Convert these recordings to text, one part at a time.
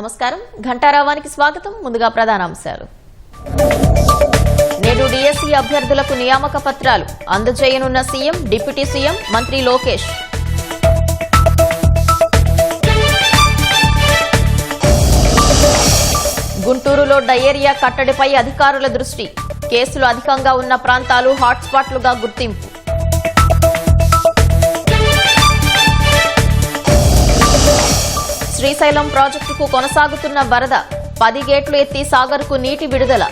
నమస్కారం. ఘంటారావానికి స్వాగతం. ముందుగా ప్రధానాంశాలు. నేడు డిఎస్సీ అభ్యర్థులకు నియామక పత్రాలు అందజేయనున్న సీఎం, డిప్యూటీ సీఎం, మంత్రి లోకేష్. గుంటూరులో డయేరియా కట్టడిపై అధికారుల దృష్టి. కేసులు అధికంగా ఉన్న ప్రాంతాలు హాట్స్పాట్లుగా గుర్తింపు. శ్రీశైలం ప్రాజెక్టుకు కొనసాగుతున్న వరద. 10 గేట్లు ఎత్తి సాగర్కు నీటి విడుదల.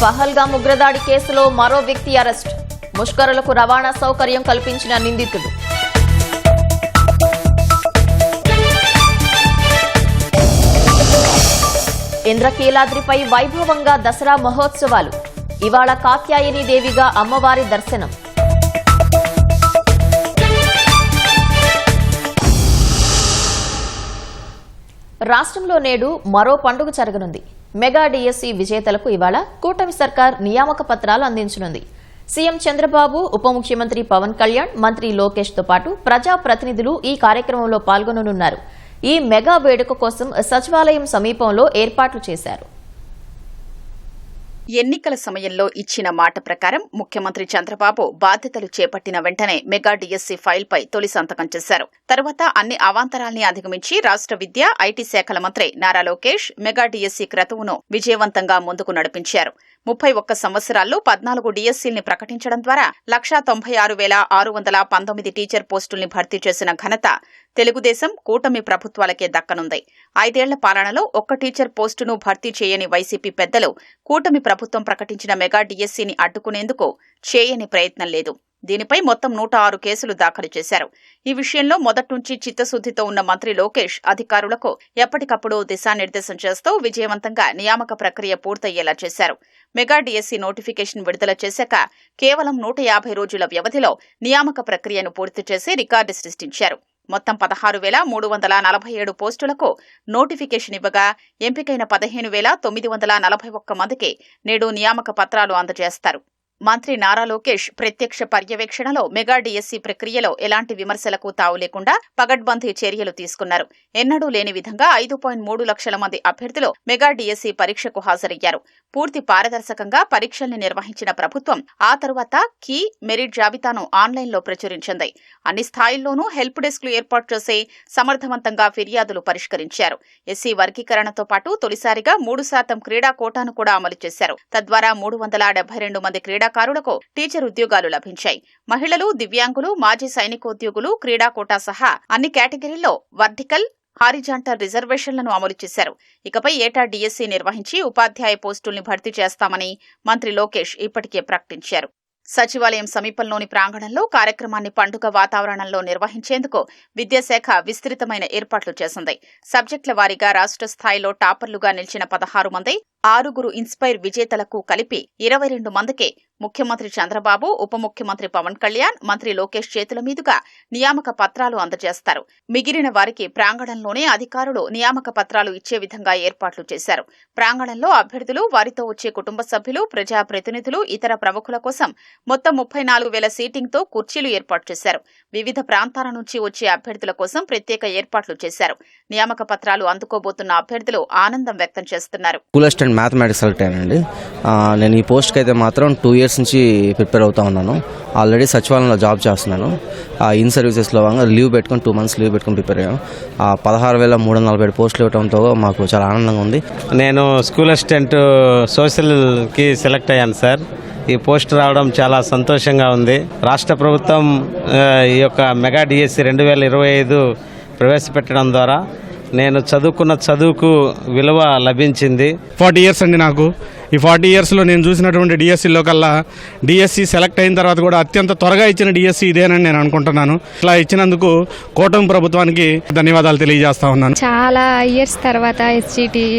పహల్గాం ఉగ్రదాడి కేసులో మరో వ్యక్తి అరెస్ట్. ముష్కరులకు రవాణా సౌకర్యం కల్పించిన నిందితుడు. ఇంద్రకీలాద్రిపై వైభవంగా దసరా మహోత్సవాలు. ఇవాళ కాత్యాయని దేవిగా అమ్మవారి దర్శనం. రాష్ట్రంలో నేడు మరో పండుగ జరగనుంది. మెగా డిఎస్సీ విజేతలకు ఇవాళ కూటమి సర్కార్ నియామక పత్రాలు అందించనుంది. సీఎం చంద్రబాబు, ఉప ముఖ్యమంత్రి పవన్ కళ్యాణ్, మంత్రి లోకేష్ తో పాటు ప్రజాప్రతినిధులు ఈ కార్యక్రమంలో పాల్గొననున్నారు. ఈ మెగా వేడుక కోసం సచివాలయం సమీపంలో ఏర్పాట్లు చేశారు. ఎన్నికల సమయంలో ఇచ్చిన మాట ప్రకారం ముఖ్యమంత్రి చంద్రబాబు బాధ్యతలు చేపట్టిన వెంటనే మెగా డిఎస్సీ ఫైల్పై తొలి సంతకం చేశారు. తర్వాత అన్ని అవాంతరాల్ని అధిగమించి రాష్ట్ర విద్య, ఐటీ శాఖల మంత్రి నారా లోకేష్ మెగా డిఎస్సీ క్రతువును విజయవంతంగా ముందుకు నడిపించారు. 31 సంవత్సరాల్లో 14 డిఎస్సీల్ని ప్రకటించడం ద్వారా 196,619 టీచర్ పోస్టుల్ని భర్తీ చేసిన ఘనత తెలుగుదేశం, కూటమి ప్రభుత్వాలకే దక్కనుంది. 5 ఏళ్ల పాలనలో ఒక్క టీచర్ పోస్టును భర్తీ చేయని వైసీపీ పెద్దలు కూటమి ప్రభుత్వం ప్రకటించిన మెగా డిఎస్సీని అడ్డుకునేందుకు చేయని ప్రయత్నం లేదు. దీనిపై మొత్తం 106 కేసులు దాఖలు చేశారు. ఈ విషయంలో మొదట్నుంచి చిత్తశుద్దితో ఉన్న మంత్రి లోకేష్ అధికారులకు ఎప్పటికప్పుడు దిశానిర్దేశం చేస్తూ విజయవంతంగా నియామక ప్రక్రియ పూర్తయ్యేలా చేశారు. మెగా డిఎస్సీ నోటిఫికేషన్ విడుదల చేశాక కేవలం 150 రోజుల వ్యవధిలో నియామక ప్రక్రియను పూర్తి చేసి రికార్డు సృష్టించారు. మొత్తం 16,347 పోస్టులకు నోటిఫికేషన్ ఇవ్వగా ఎంపికైన 15,941 మందికి నేడు నియామక పత్రాలు అందజేస్తారు. మంత్రి నారా లోకేష్ ప్రత్యక్ష పర్యవేక్షణలో మెగా డిఎస్సీ ప్రక్రియలో ఎలాంటి విమర్శలకు తావు లేకుండా పగడ్బందీ చర్యలు తీసుకున్నారు. ఎన్నడూ లేని విధంగా 5.3 లక్షల మంది అభ్యర్థులు మెగా డిఎస్సీ పరీక్షకు హాజరయ్యారు. పూర్తి పారదర్శకంగా పరీక్షల్ని నిర్వహించిన ప్రభుత్వం ఆ తరువాత కీ, మెరిట్ జాబితాను ఆన్లైన్లో ప్రచురించింది. అన్ని స్థాయిల్లోనూ హెల్ప్ డెస్క్లు ఏర్పాటు చేసి సమర్థవంతంగా ఫిర్యాదులు పరిష్కరించారు. ఎస్సీ వర్గీకరణతో పాటు తొలిసారిగా 3% క్రీడా కోటాను కూడా అమలు చేశారు. తద్వారా 372 మంది క్రీడాకారులకు టీచర్ ఉద్యోగాలు లభించాయి. మహిళలు, దివ్యాంగులు, మాజీ సైనికోద్యోగులు క్రీడా కోటా సహా అన్ని కేటగిరీల్లో వర్టికల్, హారిజాంటల్ రిజర్వేషన్లను అమలు చేశారు. ఇకపై ఏటా డిఎస్సీ నిర్వహించి ఉపాధ్యాయ పోస్టుల్ని భర్తీ చేస్తామని మంత్రి లోకేష్ ఇప్పటికే ప్రకటించారు. సచివాలయం సమీపంలోని ప్రాంగణంలో కార్యక్రమాన్ని పండుగ వాతావరణంలో నిర్వహించేందుకు విద్యాశాఖ విస్తృతమైన ఏర్పాట్లు చేసింది. సబ్జెక్టుల వారీగా రాష్ట్ర స్థాయిలో టాపర్లుగా నిలిచిన 16 మంది, 6 ఇన్స్పైర్ విజేతలకు కలిపి 22 మందికి ముఖ్యమంత్రి చంద్రబాబు, ఉప ముఖ్యమంత్రి పవన్ కళ్యాణ్, మంత్రి లోకేష్ చేతుల మీదుగా నియామక పత్రాలు అందజేస్తారు. మిగిలిన వారికి ప్రాంగణంలోనే అధికారులు నియామక పత్రాలు ఇచ్చే విధంగా ఏర్పాట్లు చేశారు. ప్రాంగణంలో అభ్యర్థులు, వారితో వచ్చే కుటుంబ సభ్యులు, ప్రజాప్రతినిధులు, ఇతర ప్రముఖుల కోసం మొత్తం 34,000 సీటింగ్తో కుర్చీలు ఏర్పాటు చేశారు. వివిధ ప్రాంతాల నుంచి వచ్చే అభ్యర్థుల కోసం ప్రత్యేక ఏర్పాట్లు చేశారు. నియామక పత్రాలు అందుకోబోతున్న అభ్యర్థులు ఆనందం వ్యక్తం చేస్తున్నారు. మ్యాథమెటిక్స్ సెలెక్ట్ అయ్యానండి. నేను ఈ పోస్ట్కి అయితే మాత్రం 2 ఇయర్స్ నుంచి ప్రిపేర్ అవుతా ఉన్నాను. ఆల్రెడీ సచివాలయంలో జాబ్ చేస్తున్నాను. ఇన్ సర్వీసెస్లో లీవ్ పెట్టుకుని 2 మంత్స్ లీవ్ పెట్టుకుని ప్రిపేర్ అయ్యాను. 16,347 పోస్టులు ఇవ్వడంతో మాకు చాలా ఆనందంగా ఉంది. నేను స్కూల్ అసిస్టెంట్ సోషల్కి సెలెక్ట్ అయ్యాను సార్. ఈ పోస్ట్ రావడం చాలా సంతోషంగా ఉంది. రాష్ట్ర ప్రభుత్వం ఈ యొక్క మెగా డిఎస్సీ 2025 ప్రవేశపెట్టడం ద్వారా నేను చదువుకున్న చదువుకు విలువ లభించింది. 40 ఇయర్స్ అండి నాకు. ఈ 40 ఇయర్స్లో నేను చూసినటువంటి డిఎస్సీలో కల్లా డిఎస్సీ సెలెక్ట్ అయిన తర్వాత కూడా అత్యంత త్వరగా ఇచ్చిన డిఎస్సీ ఇదేనని నేను అనుకుంటున్నాను. ఇట్లా ఇచ్చినందుకు కూటమి ప్రభుత్వానికి ధన్యవాదాలు తెలియజేస్తా ఉన్నాను. చాలా ఇయర్స్ తర్వాత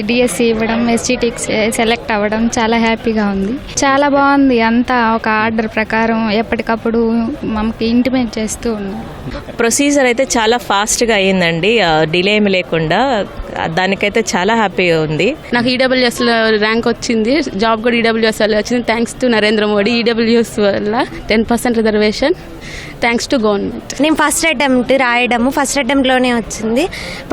డిఎస్సీ ఇవ్వడం, ఎస్జిటి సెలెక్ట్ అవ్వడం చాలా హ్యాపీగా ఉంది. చాలా బాగుంది. అంతా ఒక ఆర్డర్ ప్రకారం ఎప్పటికప్పుడు మనకి ఇంటిమేట్ చేస్తూ ఉన్నారు. ప్రొసీజర్ అయితే చాలా ఫాస్ట్గా అయ్యిందండి. డిలే ఏమి లేకుండా దానికైతే చాలా హ్యాపీగా ఉంది. నాకు ఈడబ్ల్యూఎస్లో ర్యాంక్ వచ్చింది, జాబ్ కూడా ఈడబ్ల్యూఎస్ వల్ల వచ్చింది. Thanks to Narendra Modi. EWS వల్ల 10% రిజర్వేషన్, థ్యాంక్స్ టు గవర్నమెంట్. నేను ఫస్ట్ అటెంప్ట్లోనే వచ్చింది.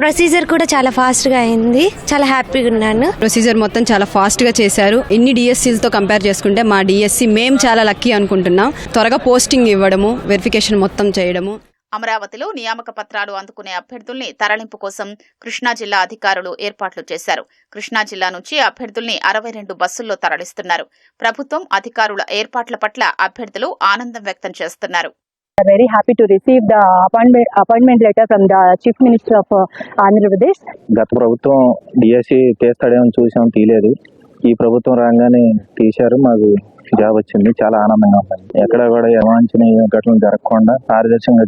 ప్రొసీజర్ కూడా చాలా ఫాస్ట్గా అయింది. చాలా హ్యాపీగా ఉన్నాను. ప్రొసీజర్ మొత్తం చాలా ఫాస్ట్గా చేశారు. ఇన్ని డిఎస్సీలతో కంపేర్ చేసుకుంటే మా డిఎస్సీ మేము చాలా లక్కీ అనుకుంటున్నాం. త్వరగా పోస్టింగ్ ఇవ్వడము, వెరిఫికేషన్ మొత్తం చేయడము. అమరావతిలో నియామక పత్రాలు అందుకునే అభ్యర్థుల్ని తరలింపు కోసం కృష్ణా జిల్లా అధికారులు ఏర్పాట్లు చేశారు. కృష్ణా జిల్లా నుంచి అభ్యర్థుల్ని 62 బస్సుల్లో తరలిస్తున్నారు. ప్రభుత్వం అధికారుల ఏర్పాట్ల పట్ల అభ్యర్థులు ఆనందం వ్యక్తం చేస్తున్నారు. Very happy to receive the appointment letter from the Chief Minister of Andhra Pradesh. గత ప్రభుత్వం డిఎస్సి తీస్తాడేమో చూసాం, తీయలేదు. ఈ ప్రభుత్వం రాగానే తీశారు, మాకు జాబ్ వచ్చింది. చాలా ఆనందంగా ఉంది. ఎక్కడ కూడా అవాంఛనీయ ఘటనలు జరగకుండా పారదర్శకంగా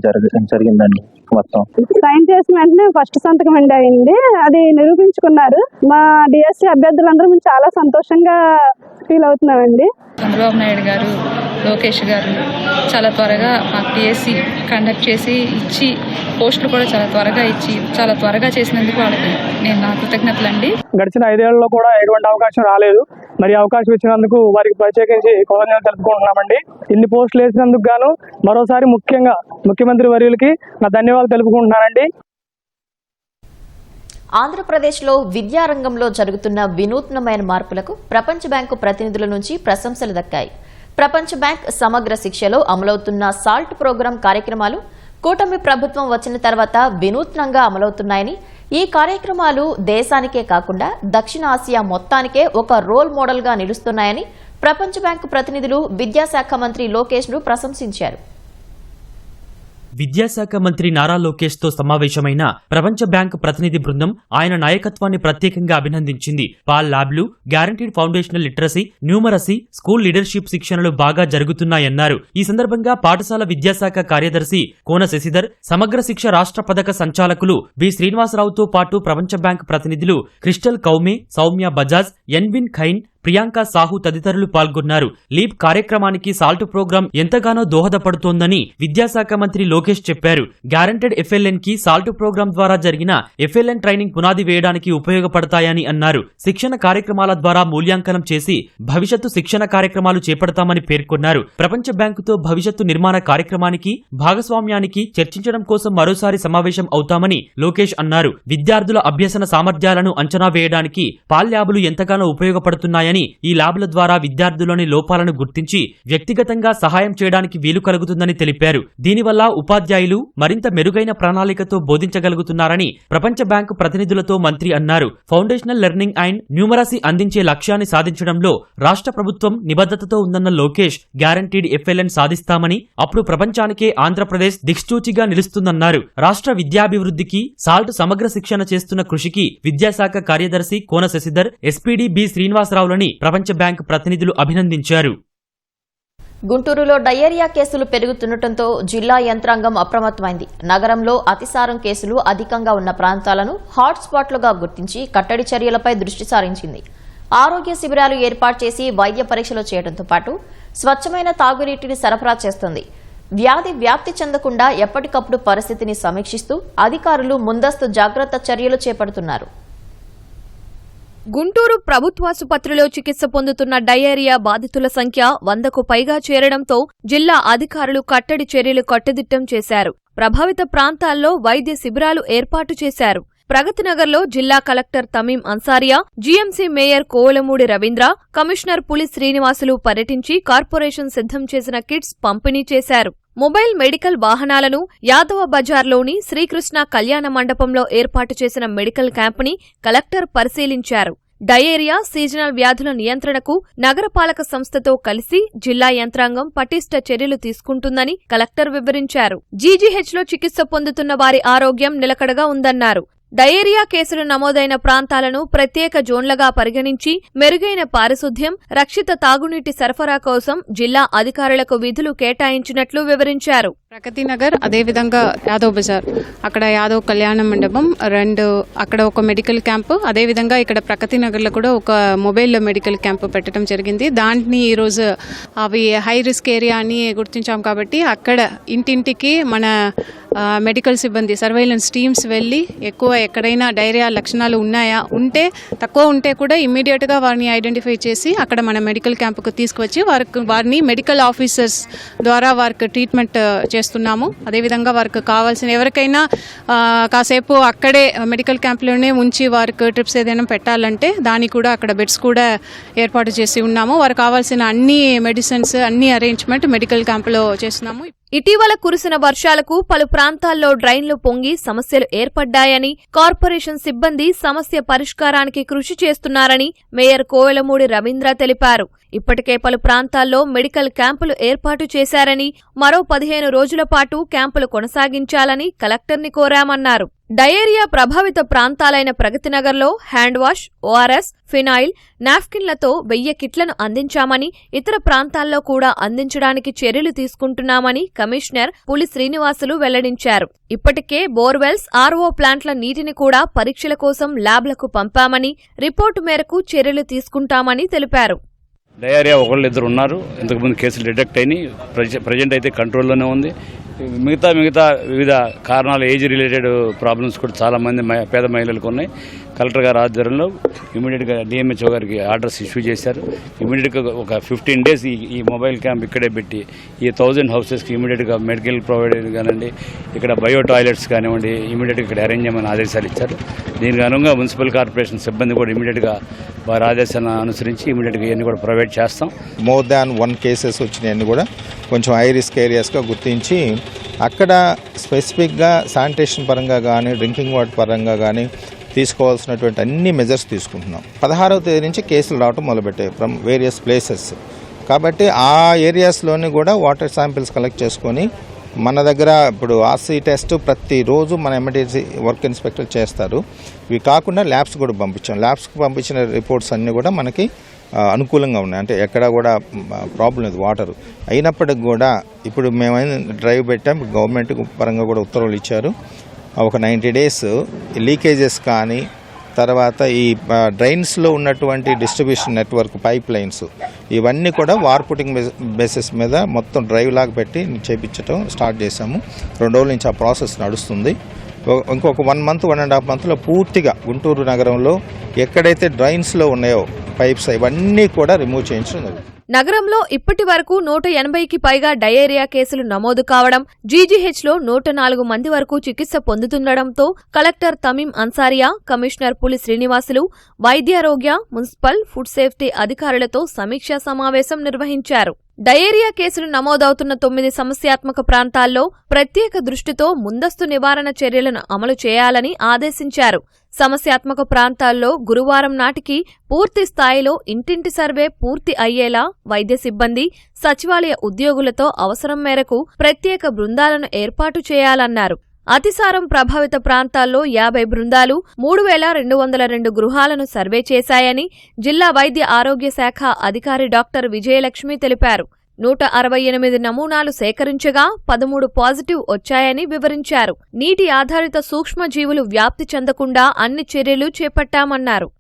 జరిగిందండి. మొత్తం సైన్ చేసిన వెంటనే ఫస్ట్ సంతకం అయింది. అది నిరూపించుకున్నారు. మా డిఎస్సి అభ్యర్థులందరూ మేము చాలా సంతోషంగా ఫీల్ అవుతున్నామండి. చంద్రబాబు నాయుడు గారు, లోకేష్ గారు చాలా త్వరగా మాకు డిఎస్సి కండక్ట్ చేసి ఇచ్చి పోస్టులు కూడా చాలా త్వరగా ఇచ్చి చాలా త్వరగా చేసినందుకు వాళ్ళకి నేను నా కృతజ్ఞతలు అండి. గడిచిన 5 ఏళ్లలో కూడా ఎటువంటి అవకాశం రాలేదు. మరి అవకాశం ఇచ్చినందుకు వారికి ప్రత్యేకించి కృతజ్ఞతలు తెలుపుకుంటున్నామండి. ఇన్ని పోస్టులు వేసినందుకు గాను మరోసారి ముఖ్యంగా ముఖ్యమంత్రి వర్యులకి నా ధన్యవాదాలు తెలుపుకుంటున్నానండి. ఆంధ్రప్రదేశ్లో విద్యారంగంలో జరుగుతున్న వినూత్నమైన మార్పులకు ప్రపంచ బ్యాంకు ప్రతినిధుల నుంచి ప్రశంసలు దక్కాయి. ప్రపంచ బ్యాంక్ సమగ్ర శిక్షలో అమలవుతున్న సాల్ట్ ప్రోగ్రాం కార్యక్రమాలు కూటమి ప్రభుత్వం వచ్చిన తర్వాత వినూత్నంగా అమలవుతున్నాయని, ఈ కార్యక్రమాలు దేశానికే కాకుండా దక్షిణాసియా మొత్తానికే ఒక రోల్ మోడల్గా నిలుస్తున్నాయని ప్రపంచ బ్యాంకు ప్రతినిధులు విద్యాశాఖ మంత్రి లోకేష్ను ప్రశంసించారు. విద్యాశాఖ మంత్రి నారా లోకేష్ తో సమావేశమైన ప్రపంచ బ్యాంక్ ప్రతినిధి బృందం ఆయన నాయకత్వాన్ని ప్రత్యేకంగా అభినందించింది. పాల్ ల్యాబ్లు, guaranteed foundational literacy, numeracy, school leadership శిక్షణలు బాగా జరుగుతున్నాయన్నారు. ఈ సందర్భంగా పాఠశాల విద్యాశాఖ కార్యదర్శి కోన శశిధర్, సమగ్ర శిక్ష రాష్ట్ర పథక సంచాలకులు బి శ్రీనివాసరావుతో పాటు ప్రపంచ బ్యాంక్ ప్రతినిధులు క్రిస్టల్ కౌమే, సౌమ్య బజాజ్, ఎన్విన్ ఖైన్, ప్రియాంక సాహు తదితరులు పాల్గొన్నారు. లీప్ కార్యక్రమానికి సాల్ట్ ప్రోగ్రాం ఎంతగానో దోహదపడుతోందని విద్యాశాఖ మంత్రి లోకేష్ చెప్పారు. గ్యారంటెడ్ ఎఫ్ఎల్ఎన్ కి సాల్ట్ ప్రోగ్రాం ద్వారా జరిగిన ఎఫ్ఎల్ఎన్ ట్రైనింగ్ పునాది వేయడానికి ఉపయోగపడతాయని అన్నారు. శిక్షణ కార్యక్రమాల ద్వారా మూల్యాంకనం చేసి భవిష్యత్తు శిక్షణ కార్యక్రమాలు చేపడతామని పేర్కొన్నారు. ప్రపంచ బ్యాంకుతో భవిష్యత్తు నిర్మాణ కార్యక్రమానికి భాగస్వామ్యానికి చర్చించడం కోసం మరోసారి సమావేశం అవుతామని లోకేష్ అన్నారు. విద్యార్థుల అభ్యసన సామర్థ్యాలను అంచనా వేయడానికి పాల్ ల్యాబులు ఎంతగానో ఉపయోగపడుతున్నాయని, ఈ ల్యాబ్ల ద్వారా విద్యార్థుల్లోని లోపాలను గుర్తించి వ్యక్తిగతంగా సహాయం చేయడానికి వీలు కలుగుతుందని తెలిపారు. దీనివల్ల ఉపాధ్యాయులు మరింత మెరుగైన ప్రణాళికతో బోధించగలుగుతున్నారని ప్రపంచ బ్యాంకు ప్రతినిధులతో మంత్రి అన్నారు. ఫౌండేషనల్ లెర్నింగ్ అండ్ న్యూమరసీ అందించే లక్ష్యాన్ని సాధించడంలో రాష్ట్ర ప్రభుత్వం నిబద్ధతతో ఉందన్న లోకేష్, గ్యారంటీడ్ ఎఫ్ఎల్ఎన్ సాధిస్తామని, అప్పుడు ప్రపంచానికే ఆంధ్రప్రదేశ్ దిక్సూచిగా నిలుస్తుందన్నారు. రాష్ట్ర విద్యాభివృద్ధికి సాల్ట్ సమగ్ర శిక్షణ చేస్తున్న కృషికి విద్యాశాఖ కార్యదర్శి కోన శశిధర్, ఎస్పీడీ బి శ్రీనివాసరావులని ప్రపంచ బ్యాంక్ ప్రతినిధులు అభినందించారు. గుంటూరులో డయేరియా కేసులు పెరుగుతుండటంతో జిల్లా యంత్రాంగం అప్రమత్తమైంది. నగరంలో అతిసారం కేసులు అధికంగా ఉన్న ప్రాంతాలను హాట్స్పాట్లుగా గుర్తించి కట్టడి చర్యలపై దృష్టి సారించింది. ఆరోగ్య శిబిరాలు ఏర్పాటు చేసి వైద్య పరీక్షలు చేయడంతో పాటు స్వచ్ఛమైన తాగునీటిని సరఫరా చేస్తుంది. వ్యాధి వ్యాప్తి చెందకుండా ఎప్పటికప్పుడు పరిస్థితిని సమీక్షిస్తూ అధికారులు ముందస్తు జాగ్రత్త చర్యలు చేపడుతున్నారు. గుంటూరు ప్రభుత్వాసుపత్రిలో చికిత్స పొందుతున్న డయేరియా బాధితుల సంఖ్య 100కు పైగా చేరడంతో జిల్లా అధికారులు కట్టడి చర్యలు కట్టుదిట్టం చేశారు. ప్రభావిత ప్రాంతాల్లో వైద్య శిబిరాలు ఏర్పాటు చేశారు. ప్రగతినగర్లో జిల్లా collector Tameem Ansariya, GMC mayor Kovalamudi Ravindra, commissioner Puli Srinivasulu పర్యటించి కార్పొరేషన్ సిద్ధం చేసిన కిట్స్ పంపిణీ చేశారు. మొబైల్ మెడికల్ వాహనాలను యాదవ బజార్లోని శ్రీకృష్ణ కళ్యాణ మండపంలో ఏర్పాటు చేసిన మెడికల్ క్యాంపుని కలెక్టర్ పరిశీలించారు. డయేరియా, సీజనల్ వ్యాధుల నియంత్రణకు నగరపాలక సంస్థతో కలిసి జిల్లా యంత్రాంగం పటిష్ట చర్యలు తీసుకుంటుందని కలెక్టర్ వివరించారు. జీజీహెచ్లో చికిత్స పొందుతున్న వారి ఆరోగ్యం నిలకడగా ఉందన్నారు. డయేరియా కేసులు నమోదైన ప్రాంతాలను ప్రత్యేక జోన్లుగా పరిగణించి మెరుగైన పారిశుద్ధ్యం, రక్షిత తాగునీటి సరఫరా కోసం జిల్లా అధికారులకు విధులు కేటాయించినట్లు వివరించారు. ప్రగతి నగర్, అదేవిధంగా యాదవ్ బజార్, అక్కడ యాదవ్ కళ్యాణ మండపం, అక్కడ ఒక మెడికల్ క్యాంపు, అదేవిధంగా ఇక్కడ ప్రగతి నగర్లో కూడా ఒక మొబైల్ మెడికల్ క్యాంపు పెట్టడం జరిగింది. దాన్ని ఈరోజు అవి హై రిస్క్ ఏరియా అని గుర్తించాం కాబట్టి అక్కడ ఇంటింటికి మన మెడికల్ సిబ్బంది సర్వైలెన్స్ టీమ్స్ వెళ్ళి ఎక్కువ ఎక్కడైనా డైరియా లక్షణాలు ఉంటే తక్కువ ఉంటే కూడా ఇమ్మీడియట్గా వారిని ఐడెంటిఫై చేసి అక్కడ మన మెడికల్ క్యాంపుకు తీసుకువచ్చి వారిని మెడికల్ ఆఫీసర్స్ ద్వారా వారికి ట్రీట్మెంట్ చేస్తున్నాము. అదేవిధంగా వారికి కావాల్సిన ఎవరికైనా కాసేపు అక్కడే మెడికల్ క్యాంప్లోనే ఉంచి వారికి ట్రిప్స్ ఏదైనా పెట్టాలంటే దానికి కూడా అక్కడ బెడ్స్ కూడా ఏర్పాటు చేసి ఉన్నాము. వారికి కావాల్సిన అన్ని మెడిసిన్స్ అన్ని అరేంజ్మెంట్ మెడికల్ క్యాంపులో చేస్తున్నాము. ఇటీవల కురిసిన వర్షాలకు పలు ప్రాంతాల్లో డ్రైన్లు పొంగి సమస్యలు ఏర్పడ్డాయని, కార్పొరేషన్ సిబ్బంది సమస్య పరిష్కారానికి కృషి చేస్తున్నారని మేయర్ కోవెలమూడి రవీంద్ర తెలిపారు. ఇప్పటికే పలు ప్రాంతాల్లో మెడికల్ క్యాంపులు ఏర్పాటు చేశారని, మరో 15 రోజుల పాటు క్యాంపులు కొనసాగించాలని కలెక్టర్ని కోరామన్నారు. డయేరియా ప్రభావిత ప్రాంతాలైన ప్రగతినగర్లో హ్యాండ్ వాష్, ఓఆర్ఎస్, ఫినాయిల్, నాప్కిన్లతో 1000 కిట్లను అందించామని, ఇతర ప్రాంతాల్లో కూడా అందించడానికి చర్యలు తీసుకుంటున్నామని కమిషనర్ పులి శ్రీనివాసులు వెల్లడించారు. ఇప్పటికే బోర్వెల్స్, ఆర్ఓ ప్లాంట్ల నీటిని కూడా పరీక్షల కోసం ల్యాబ్లకు పంపామని, రిపోర్టు మేరకు చర్యలు తీసుకుంటామని తెలిపారు. డయేరియా ఒకళ్ళిద్దరు ఉన్నారు, ఇంతకుముందు కేసులు డిటెక్ట్ అయినాయి. ప్రజెంట్ అయితే కంట్రోల్లోనే ఉంది. మిగతా వివిధ కారణాలు, ఏజ్ రిలేటెడ్ ప్రాబ్లమ్స్ కూడా చాలామంది పేద మహిళలకు ఉన్నాయి. కలెక్టర్ గారి ఆధ్వర్యంలో ఇమీడియట్గా డిఎంహెచ్ఓ గారికి ఆర్డర్స్ ఇష్యూ చేశారు. ఇమీడియట్గా ఒక 15 డేస్ ఈ మొబైల్ క్యాంప్ ఇక్కడే పెట్టి ఈ 1000 హౌసెస్కి ఇమీడియట్గా మెడికల్ ప్రొవైడర్ కానివ్వండి, ఇక్కడ బయో టాయిలెట్స్ కానివ్వండి, ఇమీడియట్గా ఇక్కడ అరేంజ్ చేయమని ఆదేశాలు ఇచ్చారు. దీనికి అనుగుణంగా మున్సిపల్ కార్పొరేషన్ సిబ్బంది కూడా ఇమీడియట్గా వారి ఆదేశాలను అనుసరించి ఇమీడియట్గా ఇవన్నీ కూడా ప్రొవైడ్ చేస్తాం. మోర్ దాన్ 1 కేసెస్ వచ్చినాయని కూడా కొంచెం హై రిస్క్ ఏరియాస్గా గుర్తించి అక్కడ స్పెసిఫిక్గా శానిటేషన్ పరంగా కానీ, డ్రింకింగ్ వాటర్ పరంగా కానీ తీసుకోవాల్సినటువంటి అన్ని మెజర్స్ తీసుకుంటున్నాం. 16వ తేదీ నుంచి కేసులు రావడం మొదలుపెట్టాయి ఫ్రమ్ వేరియస్ ప్లేసెస్. కాబట్టి ఆ ఏరియాస్లోని కూడా వాటర్ శాంపిల్స్ కలెక్ట్ చేసుకొని మన దగ్గర ఇప్పుడు ఆర్సీ టెస్ట్ ప్రతిరోజు మన ఎమర్జెన్సీ వర్క్ ఇన్స్పెక్టర్ చేస్తారు. ఇవి కాకుండా ల్యాబ్స్ కూడా పంపించాం. ల్యాబ్స్కి పంపించిన రిపోర్ట్స్ అన్నీ కూడా మనకి అనుకూలంగా ఉన్నాయి. అంటే ఎక్కడా కూడా ప్రాబ్లం లేదు వాటర్. అయినప్పటికి కూడా ఇప్పుడు మేమైనా డ్రైవ్ పెట్టాం. గవర్నమెంట్ పరంగా కూడా ఉత్తర్వులు ఇచ్చారు. ఒక 90 డేస్ లీకేజెస్ కానీ, తర్వాత ఈ డ్రైన్స్లో ఉన్నటువంటి డిస్ట్రిబ్యూషన్ నెట్వర్క్ పైప్ లైన్స్ ఇవన్నీ కూడా వార్ పుటింగ్ బేసిస్ మీద మొత్తం డ్రైవ్ లాగా పెట్టి చేపించడం స్టార్ట్ చేశాము. 2 రోజుల నుంచి ఆ ప్రాసెస్ నడుస్తుంది. ఇంకొక 1 మంత్ 1.5 మంత్లో పూర్తిగా గుంటూరు నగరంలో ఎక్కడైతే డ్రైన్స్లో ఉన్నాయో పైప్స్ ఇవన్నీ కూడా రిమూవ్ చేయించడం. నగరంలో ఇప్పటి వరకు 180కి పైగా డయేరియా కేసులు నమోదు కావడం, జీజీహెచ్లో 104 మంది వరకు చికిత్స పొందుతుండటంతో కలెక్టర్ తమీం అన్సారియా, కమిషనర్ పులి శ్రీనివాసులు వైద్యారోగ్య, మున్సిపల్, ఫుడ్ సేఫ్టీ అధికారులతో సమీక్షా సమావేశం నిర్వహించారు. డయేరియా కేసులు నమోదవుతున్న 9 సమస్యాత్మక ప్రాంతాల్లో ప్రత్యేక దృష్టితో ముందస్తు నివారణ చర్యలను అమలు చేయాలని ఆదేశించారు. సమస్యాత్మక ప్రాంతాల్లో గురువారం నాటికి పూర్తి స్థాయిలో ఇంటింటి సర్వే పూర్తి అయ్యేలా వైద్య సిబ్బంది, సచివాలయ ఉద్యోగులతో అవసరం మేరకు ప్రత్యేక బృందాలను ఏర్పాటు చేయాలన్నారు. అతిసారం ప్రభావిత ప్రాంతాల్లో 50 బృందాలు 3202 గృహాలను సర్వే చేశాయని జిల్లా వైద్య ఆరోగ్య శాఖ అధికారి డాక్టర్ విజయలక్ష్మి తెలిపారు. 168 నమూనాలు సేకరించగా 13 పాజిటివ్ వచ్చాయని వివరించారు. నీటి ఆధారిత సూక్ష్మజీవులు వ్యాప్తి చెందకుండా అన్ని చర్యలు చేపట్టామన్నారు.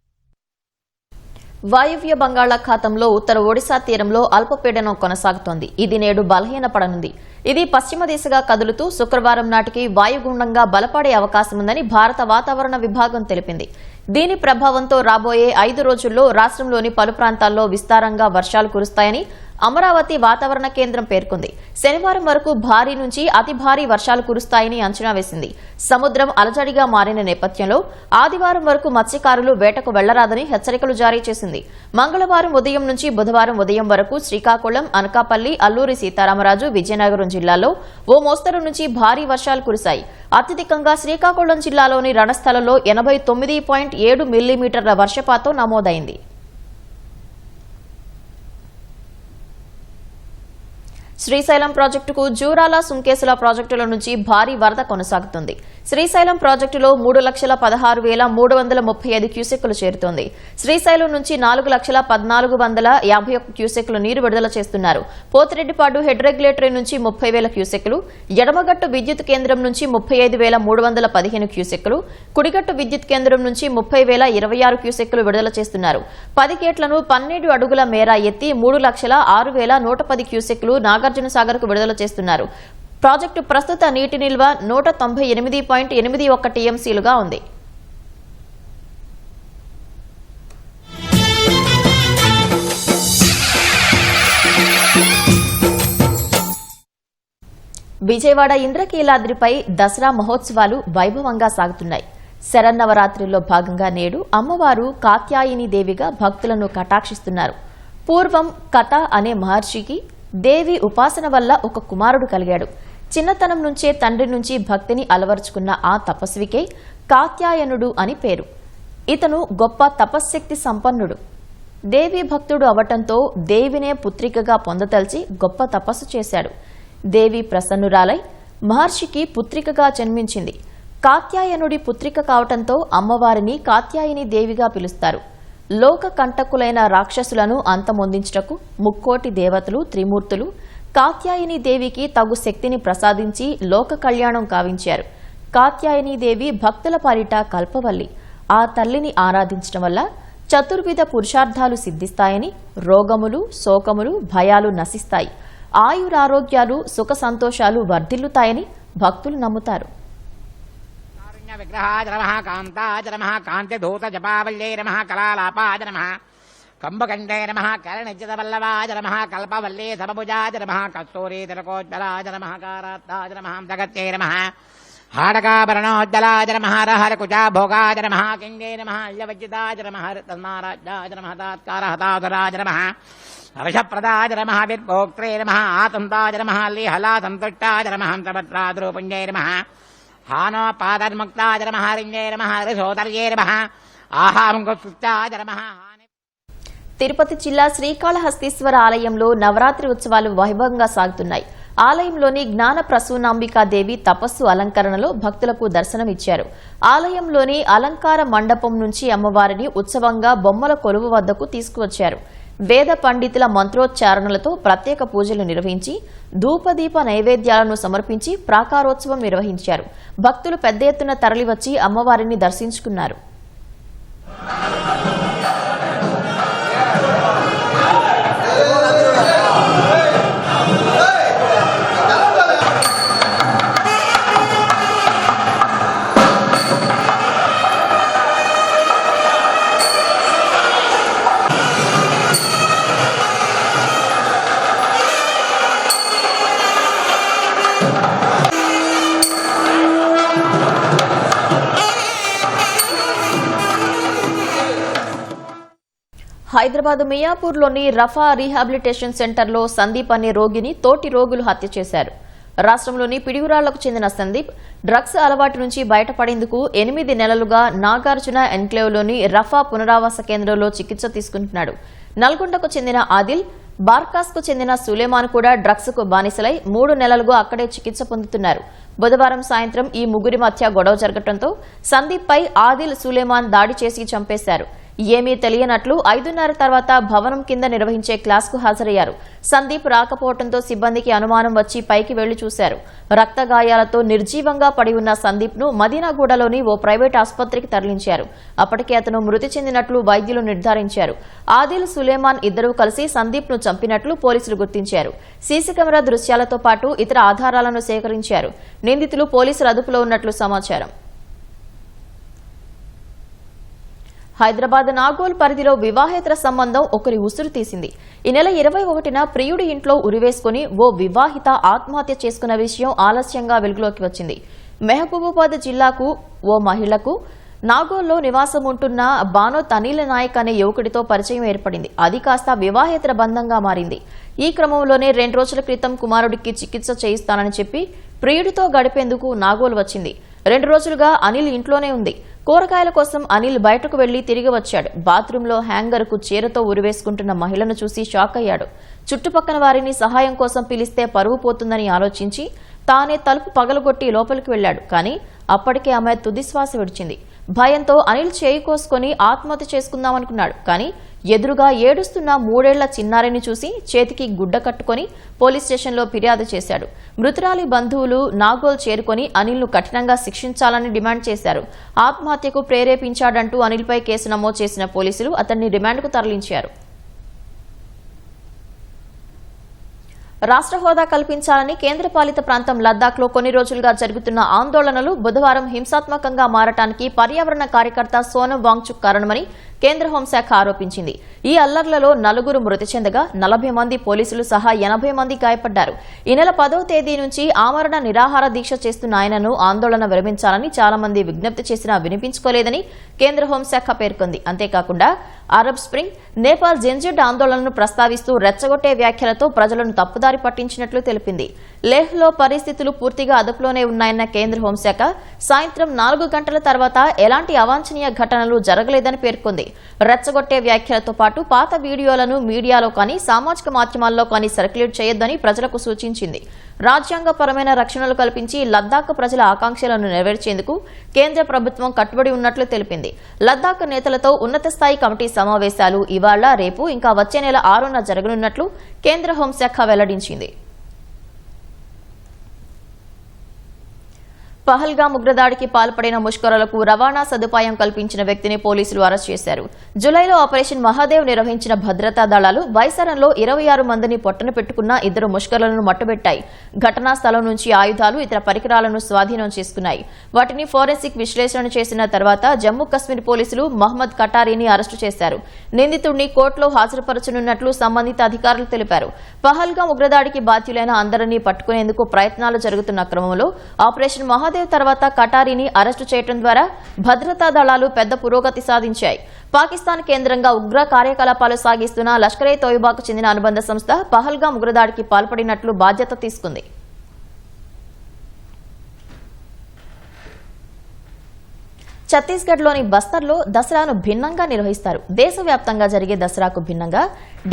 వాయువ్య బంగాళాఖాతంలో ఉత్తర ఒడిశా తీరంలో అల్పపీడనం కొనసాగుతోంది. ఇది నేడు బలహీనపడనుంది. ఇది పశ్చిమ దిశగా కదులుతూ శుక్రవారం నాటికి వాయుగుండంగా బలపడే అవకాశముందని భారత వాతావరణ విభాగం తెలిపింది. దీని ప్రభావంతో రాబోయే 5 రోజుల్లో రాష్ట్రంలోని పలు ప్రాంతాల్లో విస్తారంగా వర్షాలు కురుస్తాయని అమరావతి వాతావరణ కేంద్రం పేర్కొంది. శనివారం వరకు భారీ నుంచి అతి భారీ వర్షాలు కురుస్తాయని అంచనా వేసింది. సముద్రం అలజడిగా మారిన నేపథ్యంలో ఆదివారం వరకు మత్స్యకారులు వేటకు వెళ్లరాదని హెచ్చరికలు జారీ చేసింది. మంగళవారం ఉదయం నుంచి బుధవారం ఉదయం వరకు శ్రీకాకుళం, అనకాపల్లి, అల్లూరి సీతారామరాజు, విజయనగరం జిల్లాల్లో ఓ మోస్తరు నుంచి భారీ వర్షాలు కురిశాయి. అత్యధికంగా శ్రీకాకుళం జిల్లాలోని రణస్థలంలో 89.7 మిల్లీమీటర్ల వర్షపాతం నమోదైంది. శ్రీశైలం ప్రాజెక్టుకు జూరాల సుంకేసుల ప్రాజెక్టుల నుంచి భారీ వరద కొనసాగుతుంది. శ్రీశైలం ప్రాజెక్టులో 3,16,335 క్యూసెక్కులు చేరుతోంది. శ్రీశైలం నుంచి 4,14,51 క్యూసెక్కులు నీరు విడుదల చేస్తున్నారు. పోతిరెడ్డిపాడు హెడ్ రెగ్యులేటరీ నుంచి 30,000 క్యూసెక్కులు, ఎడమగట్టు విద్యుత్ కేంద్రం నుంచి 35,315 క్యూసెక్కులు, కుడిగట్టు విద్యుత్ కేంద్రం నుంచి 30,026 క్యూసెక్కులు విడుదల చేస్తున్నారు. 10 గేట్లను 12 అడుగుల మేర ఎత్తి 3,06,110 క్యూసెక్కులు నాగార్జున సాగర్ కు విడుదల చేస్తున్నారు. ప్రాజెక్టు ప్రస్తుత నీటి నిల్వ 198.81 టీఎంసీలుగా ఉంది. విజయవాడ ఇంద్రకీలాద్రిపై దసరా మహోత్సవాలు వైభవంగా సాగుతున్నాయి. శరన్నవరాత్రిలో భాగంగా నేడు అమ్మవారు కాత్యాయని దేవిగా భక్తులను కటాక్షిస్తున్నారు. పూర్వం కథ అనే మహర్షికి దేవి ఉపాసన వల్ల ఒక కుమారుడు కలిగాడు. చిన్నతనం నుంచే తండ్రి నుంచి భక్తిని అలవర్చుకున్న ఆ తపస్వికే కాత్యాయనుడు అని పేరు. ఇతను గొప్ప తపశ్శక్తి సంపన్నుడు. దేవి భక్తుడు అవటంతో దేవినే పుత్రికగా పొందతలిచి గొప్ప తపస్సు చేశాడు. దేవి ప్రసన్నురాలై మహర్షికి పుత్రికగా జన్మించింది. కాత్యాయనుడి పుత్రిక కావటంతో అమ్మవారిని కాత్యాయని దేవిగా పిలుస్తారు. లోక కంటకులైన రాక్షసులను అంతమొందించుటకు 3 దేవతలు త్రిమూర్తులు కాత్యాయని దేవికి తగు శక్తిని ప్రసాదించి లోక కళ్యాణం కావించారు. కాత్యాయని దేవి భక్తుల పాలిట కల్పవల్లి. ఆ తల్లిని ఆరాధించడం వల్ల చతుర్విధ పురుషార్థాలు సిద్ధిస్తాయని, రోగములు శోకములు భయాలు నశిస్తాయి, ఆయురారోగ్యాలు సుఖ సంతోషాలు వర్ధిల్లుతాయని భక్తులు నమ్ముతారు. విగ్రహాయ నమః కాంతాయ నమః కాంతిధూత జపావల్యై నమః కళాలాపాయ నమః కంబకండే నమః కరణిజ్జితవల్లభాయ నమః కల్పవల్లీ సమభుజాయ నమః కస్తూరీ తిలకోజ్వలాయ నమః కారాత్తాయ నమః జగత్యై నమః హాడకాభరణోజ్వలాయ నమః హరకుచా భోగాయ నమః కింగే నమః అల్యవజ్జితాయ నమః తన్మారాజ్యాయ నమః తాత్కారహతాధరాయ నమః అవశప్రదాయ నమః విర్భోక్త్రే నమః ఆతంతాయ నమః లీహలాసంతుష్టాయ నమః సభద్రాద్రూపుణ్యై నమః హానోపాదన్ముక్తాయ నమః రింగే నమః రిసోదర్యే నమః ఆహాంగుప్తాయ నమః. తిరుపతి జిల్లా శ్రీకాళహస్తీశ్వర ఆలయంలో నవరాత్రి ఉత్సవాలు వైభవంగా సాగుతున్నాయి. ఆలయంలోని జ్ఞాన ప్రసూనాంబికాదేవి తపస్సు అలంకరణలో భక్తులకు దర్శనమిచ్చారు. ఆలయంలోని అలంకార మండపం నుంచి అమ్మవారిని ఉత్సవంగా బొమ్మల కొలువు వద్దకు తీసుకువచ్చారు. వేద పండితుల మంత్రోచ్చారణలతో ప్రత్యేక పూజలు నిర్వహించి ధూపదీప నైవేద్యాలను సమర్పించి ప్రాకారోత్సవం నిర్వహించారు. భక్తులు పెద్ద ఎత్తున తరలివచ్చి అమ్మవారిని దర్శించుకున్నారు. హైదరాబాద్ మియాపూర్లోని రఫా రీహాబిలిటేషన్ సెంటర్లో సందీప్ అనే రోగిని తోటి రోగులు హత్య చేశారు. రాష్ట్రంలోని పిడుగురాళ్లకు చెందిన సందీప్ డ్రగ్స్ అలవాటు నుంచి బయటపడేందుకు 8 నెలలుగా నాగార్జున ఎన్క్లేవ్లోని రఫా పునరావాస కేంద్రంలో చికిత్స తీసుకుంటున్నాడు. నల్గొండకు చెందిన ఆదిల్, బార్కాస్కు చెందిన సులేమాన్ కూడా డ్రగ్స్ కు బానిసలై 3 నెలలుగా అక్కడే చికిత్స పొందుతున్నారు. బుధవారం సాయంత్రం ఈ ముగ్గురి మధ్య గొడవ జరగడంతో సందీప్ పై ఆదిల్, సులేమాన్ దాడి చేసి చంపేశారు. ఏమీ తెలియనట్లు 5:30 తర్వాత భవనం కింద నిర్వహించే క్లాస్కు హాజరయ్యారు. సందీప్ రాకపోవడంతో సిబ్బందికి అనుమానం వచ్చి పైకి వెళ్లి చూశారు. రక్త గాయాలతో నిర్జీవంగా పడి ఉన్న సందీప్ ను మదీనాగూడలోని ఓ ప్రైవేట్ ఆసుపత్రికి తరలించారు. అప్పటికే అతను మృతి చెందినట్లు వైద్యులు నిర్ధారించారు. ఆదిల్, సులేమాన్ ఇద్దరూ కలిసి సందీప్ ను చంపినట్లు పోలీసులు గుర్తించారు. సీసీ కెమెరా దృశ్యాలతో పాటు ఇతర ఆధారాలను సేకరించారు. నిందితులు పోలీసుల అదుపులో ఉన్నట్లు సమాచారం. హైదరాబాద్ నాగోల్ పరిధిలో వివాహేతర సంబంధం ఒకరి ఉసురు తీసింది. ఈ నెల 21న ప్రియుడి ఇంట్లో ఉరివేసుకుని ఓ వివాహిత ఆత్మహత్య చేసుకున్న విషయం ఆలస్యంగా వెలుగులోకి వచ్చింది. మహబూబాబాద్ జిల్లాకు ఓ మహిళకు నాగోల్లో నివాసం ఉంటున్న బానోత్ అనిల్ నాయక్ అనే యువకుడితో పరిచయం ఏర్పడింది. అది కాస్త వివాహేతర బంధంగా మారింది. ఈ క్రమంలోనే 2 రోజుల క్రితం కుమారుడికి చికిత్స చేయిస్తానని చెప్పి ప్రియుడితో గడిపేందుకు నాగోల్ వచ్చింది. 2 రోజులుగా అనిల్ ఇంట్లోనే ఉంది. కూరగాయల కోసం అనిల్ బయటకు వెళ్లి తిరిగి వచ్చాడు. బాత్రూంలో హ్యాంగర్కు చీరతో ఉరివేసుకుంటున్న మహిళను చూసి షాక్ అయ్యాడు. చుట్టుపక్కల వారిని సహాయం కోసం పిలిస్తే పరువు పోతుందని ఆలోచించి తానే తలుపు పగలగొట్టి లోపలికి వెళ్లాడు. కానీ అప్పటికే ఆమె తుదిశ్వాస విడిచింది. భయంతో అనిల్ చేయి కోసుకుని ఆత్మహత్య చేసుకుందామనుకున్నాడు. కానీ ఎదురుగా ఏడుస్తున్న 3 ఏళ్ల చిన్నారిని చూసి చేతికి గుడ్డ కట్టుకుని పోలీస్ స్టేషన్లో ఫిర్యాదు చేశాడు. మృతురాలి బంధువులు నాగోల్ చేరుకుని అనిల్ను కఠినంగా శిక్షించాలని డిమాండ్ చేశారు. ఆత్మహత్యకు ప్రేరేపించాడంటూ అనిల్పై కేసు నమోదు చేసిన పోలీసులు అతన్ని రిమాండ్కు తరలించారు. రాష్ట్ర హోదా కల్పించాలని కేంద్రపాలిత ప్రాంతం లద్దాఖ్లో కొన్ని రోజులుగా జరుగుతున్న ఆందోళనలు బుధవారం హింసాత్మకంగా మారటానికి పర్యావరణ కార్యకర్త సోనం వాంగ్చుక్ కారణమని కేంద్ర హోంశాఖ ఆరోపించింది. ఈ అల్లర్లలో 4 మృతి చెందగా 40 మంది పోలీసులు సహా 80 మంది గాయపడ్డారు. ఈ నెల 10వ తేదీ నుంచి ఆమరణ నిరాహార దీక్ష చేస్తున్న ఆయనను ఆందోళన విరమించాలని చాలా మంది విజ్ఞప్తి చేసినా వినిపించుకోలేదని కేంద్ర హోంశాఖ పేర్కొంది. అంతేకాకుండా అరబ్ స్ప్రింగ్, నేపాల్ జెన్జెడ్ ఆందోళనను ప్రస్తావిస్తూ రెచ్చగొట్టే వ్యాఖ్యలతో ప్రజలను తప్పుదారి పట్టించినట్లు తెలిపింది. లేహ్లో పరిస్థితులు పూర్తిగా అదుపులోనే ఉన్నాయన్న కేంద్ర హోంశాఖ సాయంత్రం 4 గంటల తర్వాత ఎలాంటి అవాంఛనీయ ఘటనలు జరగలేదని పేర్కొంది. రెచ్చగొట్టే వ్యాఖ్యలతో పాటు పాత వీడియోలను మీడియాలో కానీ సామాజిక మాధ్యమాల్లో కానీ సర్క్యులేట్ చేయొద్దని ప్రజలకు సూచించింది. రాజ్యాంగపరమైన రక్షణలు కల్పించి లద్దాఖ్ ప్రజల ఆకాంక్షలను నెరవేర్చేందుకు కేంద్ర ప్రభుత్వం కట్టుబడి ఉన్నట్లు తెలిపింది. లద్దాఖ్ నేతలతో ఉన్నత స్థాయి కమిటీ సమావేశాలు ఇవాళ, రేపు ఇంకా వచ్చే నెల 6న జరగనున్నట్లు కేంద్ర హోంశాఖ వెల్లడించింది. పహల్గామ్ ఉగ్రదాడికి పాల్పడిన ముష్కరులకు రవాణా సదుపాయం కల్పించిన వ్యక్తిని పోలీసులు అరెస్ట్ చేశారు. జులైలో ఆపరేషన్ మహాదేవ్ నిర్వహించిన భద్రతా దళాలు బైసరంలో 26 మందిని పొట్టన పెట్టుకున్న 2 ముష్కరులను మట్టుబెట్టాయి. ఘటనా స్థలం నుంచి ఆయుధాలు, ఇతర పరికరాలను స్వాధీనం చేసుకున్నాయి. వాటిని ఫోరెన్సిక్ విశ్లేషణ చేసిన తర్వాత జమ్మూ కశ్మీర్ పోలీసులు మహ్మద్ కటారీని అరెస్టు చేశారు. నిందితుడిని కోర్టులో హాజరుపరచనున్నట్లు సంబంధిత అధికారులు తెలిపారు. పహల్గామ్ ఉగ్రదాడికి బాధ్యులైన అందరినీ పట్టుకునేందుకు ప్రయత్నాలు జరుగుతున్న క్రమంలో ఆపరేషన్ మహాదేవ్ తర్వాత కటారీని అరెస్టు చేయడం ద్వారా భద్రతా దళాలు పెద్ద పురోగతి సాధించాయి. పాకిస్తాన్ కేంద్రంగా ఉగ్ర కార్యకలాపాలు సాగిస్తున్న లష్కరే తోయిబాకు చెందిన అనుబంధ సంస్థ పహల్గామ్ ఉగ్రదాడికి పాల్పడినట్లు బాధ్యత తీసుకుంది. ఛత్తీస్గఢ్లోని బస్తర్లో దసరాను భిన్నంగా నిర్వహిస్తారు. దేశవ్యాప్తంగా జరిగే దసరాకు భిన్నంగా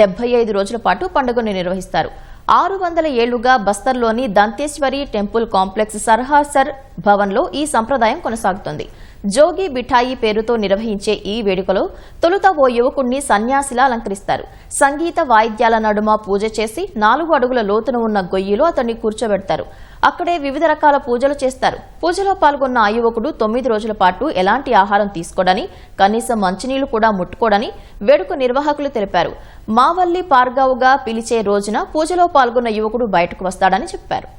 75 రోజుల పాటు పండుగను నిర్వహిస్తారు. 600 ఏళ్లుగా బస్తర్లోని దంతేశ్వరి టెంపుల్ కాంప్లెక్స్ సర్హాసర్ భవన్లో ఈ సంప్రదాయం కొనసాగుతోంది. జోగి బిఠాయి పేరుతో నిర్వహించే ఈ వేడుకలో తొలుత ఓ యువకుణ్ణి సన్యాసిలా అలంకరిస్తారు. సంగీత వాయిద్యాల నడుమ పూజ చేసి 4 అడుగుల లోతున ఉన్న గొయ్యిలో అతన్ని కూర్చోబెడతారు. అక్కడే వివిధ రకాల పూజలు చేస్తారు. పూజలో పాల్గొన్న ఆ యువకుడు 9 రోజుల పాటు ఎలాంటి ఆహారం తీసుకోడని, కనీసం మంచినీళ్లు కూడా ముట్టుకోడని వేడుక నిర్వాహకులు తెలిపారు. మావల్లి పార్గావుగా పిలిచే రోజున పూజలో పాల్గొన్న యువకుడు బయటకు వస్తాడని చెప్పారు.